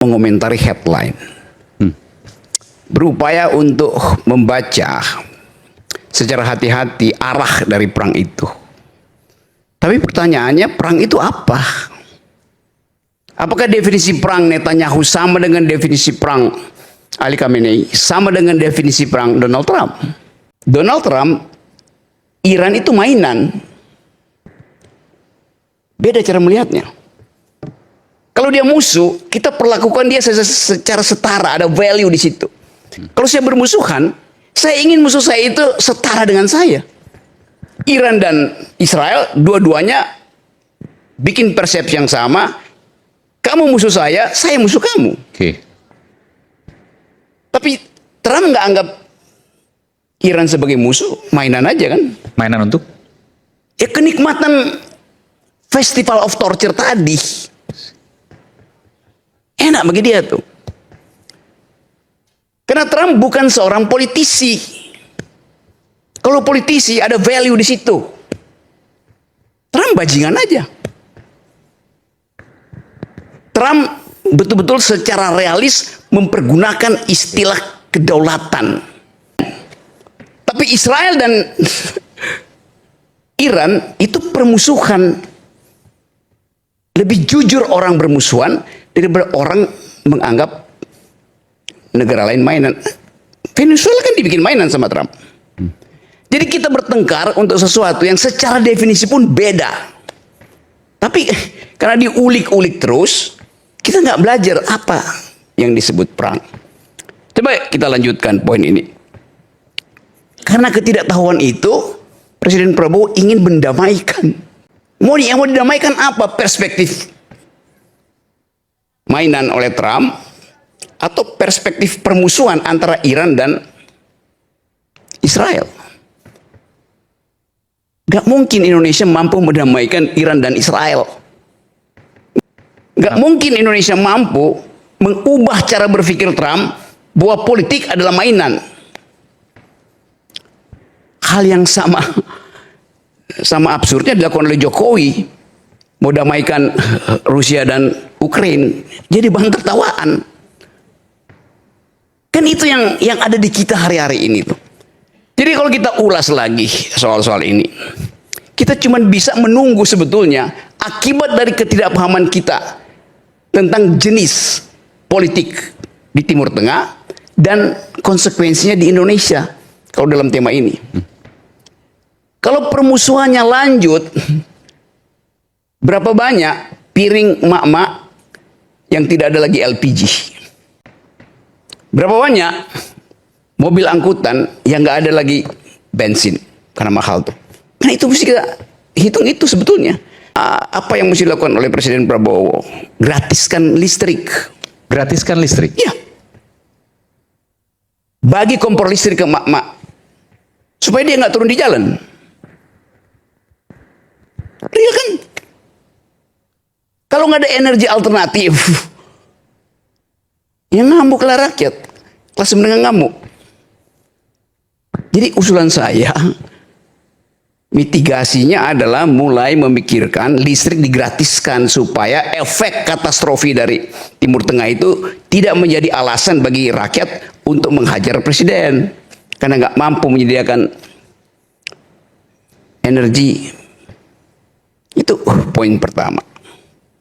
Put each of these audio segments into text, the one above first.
mengomentari headline, berupaya untuk membaca secara hati-hati arah dari perang itu. Tapi pertanyaannya, perang itu apa? Apakah definisi perang Netanyahu sama dengan definisi perang Ali Khamenei, sama dengan definisi perang Donald Trump? Donald Trump, Iran itu mainan. Beda cara melihatnya. Kalau dia musuh, kita perlakukan dia secara setara, ada value di situ. Kalau saya bermusuhan, saya ingin musuh saya itu setara dengan saya. Iran dan Israel, dua-duanya bikin persepsi yang sama. Kamu musuh saya musuh kamu. Oke. Tapi Trump nggak anggap Iran sebagai musuh, mainan aja kan? Mainan untuk? Ya kenikmatan Festival of Torture tadi. Enak bagi dia tuh. Karena Trump bukan seorang politisi. Kalau politisi ada value di situ. Trump bajingan aja. Trump betul-betul secara realis mempergunakan istilah kedaulatan. Tapi Israel dan Iran itu permusuhan. Lebih jujur orang bermusuhan daripada orang menganggap negara lain mainan. Venezuela kan dibikin mainan sama Trump. Jadi kita bertengkar untuk sesuatu yang secara definisi pun beda. Tapi karena diulik-ulik terus, kita nggak belajar apa yang disebut perang. Coba kita lanjutkan poin ini. Karena ketidaktahuan itu, Presiden Prabowo ingin mendamaikan. Yang mau didamaikan apa? Perspektif mainan oleh Trump atau perspektif permusuhan antara Iran dan Israel? Gak mungkin Indonesia mampu mendamaikan Iran dan Israel. Gak mungkin Indonesia mampu mengubah cara berpikir Trump bahwa politik adalah mainan. Hal yang sama absurdnya dilakukan oleh Jokowi, mau damaikan Rusia dan Ukraina, jadi bahan tertawaan. Kan itu yang ada di kita hari-hari ini tuh. Jadi kalau kita ulas lagi soal-soal ini, kita cuma bisa menunggu sebetulnya akibat dari ketidakpahaman kita tentang jenis politik di Timur Tengah dan konsekuensinya di Indonesia kalau dalam tema ini. Kalau permusuhannya lanjut, berapa banyak piring emak-emak yang tidak ada lagi LPG? Berapa banyak mobil angkutan yang nggak ada lagi bensin karena mahal tuh? Nah itu mesti kita hitung itu sebetulnya. Apa yang mesti dilakukan oleh Presiden Prabowo? Gratiskan listrik. Gratiskan listrik? Iya. Bagi kompor listrik ke emak-emak supaya dia nggak turun di jalan. Real kan? Kalau nggak ada energi alternatif, yang ngamuklah rakyat, kelas menengah ngamuk. Jadi usulan saya, mitigasinya adalah mulai memikirkan listrik digratiskan supaya efek katastrofi dari Timur Tengah itu tidak menjadi alasan bagi rakyat untuk menghajar presiden karena nggak mampu menyediakan energi. Itu poin pertama.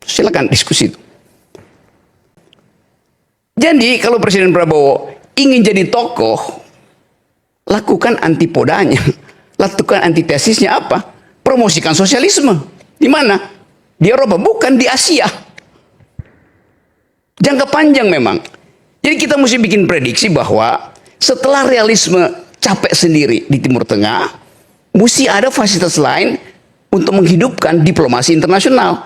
Silakan diskusi itu. Jadi kalau Presiden Prabowo ingin jadi tokoh, lakukan antipodanya, lakukan antitesisnya apa? Promosikan sosialisme. Di mana? Di Eropa, bukan di Asia. Jangka panjang memang. Jadi kita mesti bikin prediksi bahwa setelah realisme capek sendiri di Timur Tengah, mesti ada fasilitas lain untuk menghidupkan diplomasi internasional.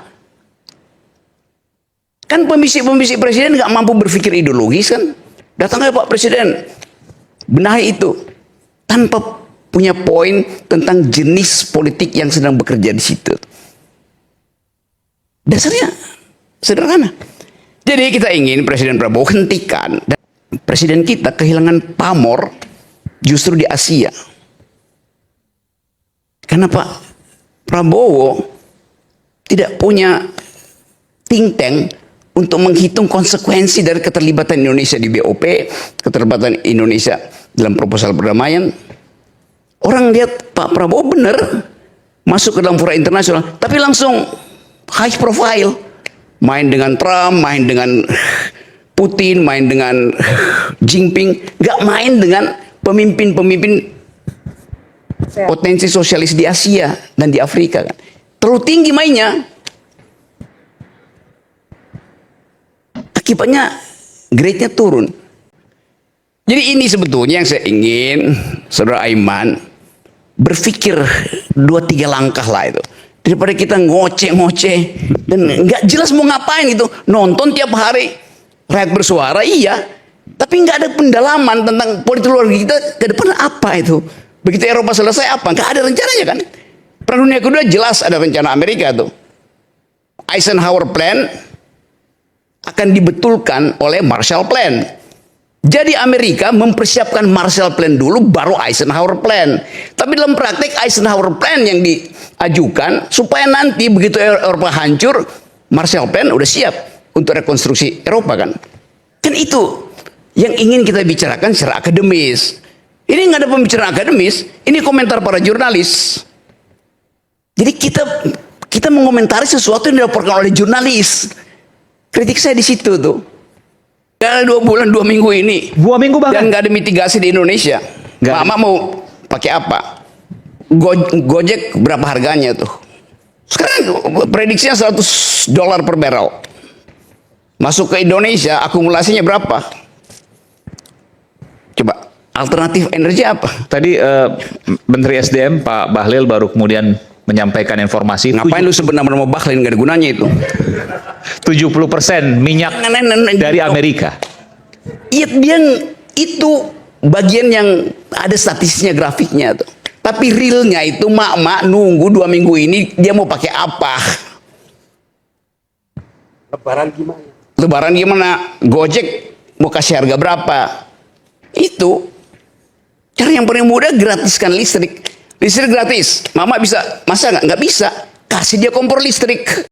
Kan pembisik-pembisik presiden nggak mampu berpikir ideologis kan? Datang aja Pak Presiden, benahi itu. Tanpa punya poin tentang jenis politik yang sedang bekerja di situ. Dasarnya sederhana. Jadi kita ingin Presiden Prabowo hentikan. Dan presiden kita kehilangan pamor justru di Asia. Karena Pak Prabowo tidak punya think tank untuk menghitung konsekuensi dari keterlibatan Indonesia di BOP, keterlibatan Indonesia dalam proposal perdamaian. Orang lihat Pak Prabowo benar masuk ke dalam fora internasional, tapi langsung high profile, main dengan Trump, main dengan Putin, main dengan Jinping, nggak main dengan pemimpin-pemimpin potensi sosialis di Asia dan di Afrika kan. Terlalu tinggi mainnya. Akibatnya grade-nya turun. Jadi ini sebetulnya yang saya ingin Saudara Aiman berpikir 2-3 langkah lah itu. Daripada kita ngoceh-ngoceh dan nggak jelas mau ngapain gitu. Nonton tiap hari, rakyat bersuara iya, tapi nggak ada pendalaman tentang politik luar negeri kita ke depan apa itu. Begitu Eropa selesai apa? Nggak ada rencananya kan. Perang Dunia Kedua jelas ada rencana Amerika tuh. Eisenhower Plan akan dibetulkan oleh Marshall Plan. Jadi Amerika mempersiapkan Marshall Plan dulu, baru Eisenhower Plan. Tapi dalam praktek Eisenhower Plan yang diajukan supaya nanti begitu Eropa hancur, Marshall Plan udah siap untuk rekonstruksi Eropa kan. Kan itu yang ingin kita bicarakan secara akademis. Ini nggak ada pembicaraan akademis, ini komentar para jurnalis. Jadi kita mengomentari sesuatu yang dilaporkan oleh jurnalis. Kritik saya di situ tuh. Karena 2 bulan 2 minggu ini 2 minggu bahkan. dan nggak ada mitigasi di Indonesia. Mama mau pakai apa? Gojek berapa harganya tuh? Sekarang prediksinya $100 per barrel. Masuk ke Indonesia akumulasinya berapa? Coba alternatif energi apa? Tadi Menteri SDM Pak Bahlil baru kemudian menyampaikan informasi. Ngapain lu sebenarnya mau Bahlil, nggak ada gunanya itu. 70% minyak dari Amerika. Iya, dia itu bagian yang ada statistiknya, grafiknya tuh. Tapi realnya itu mak-mak nunggu 2 minggu ini dia mau pakai apa? Lebaran gimana? Lebaran gimana? Gojek mau kasih harga berapa? Itu cara yang paling mudah, gratiskan listrik. Listrik gratis. Mama bisa, masa nggak bisa? Kasih dia kompor listrik.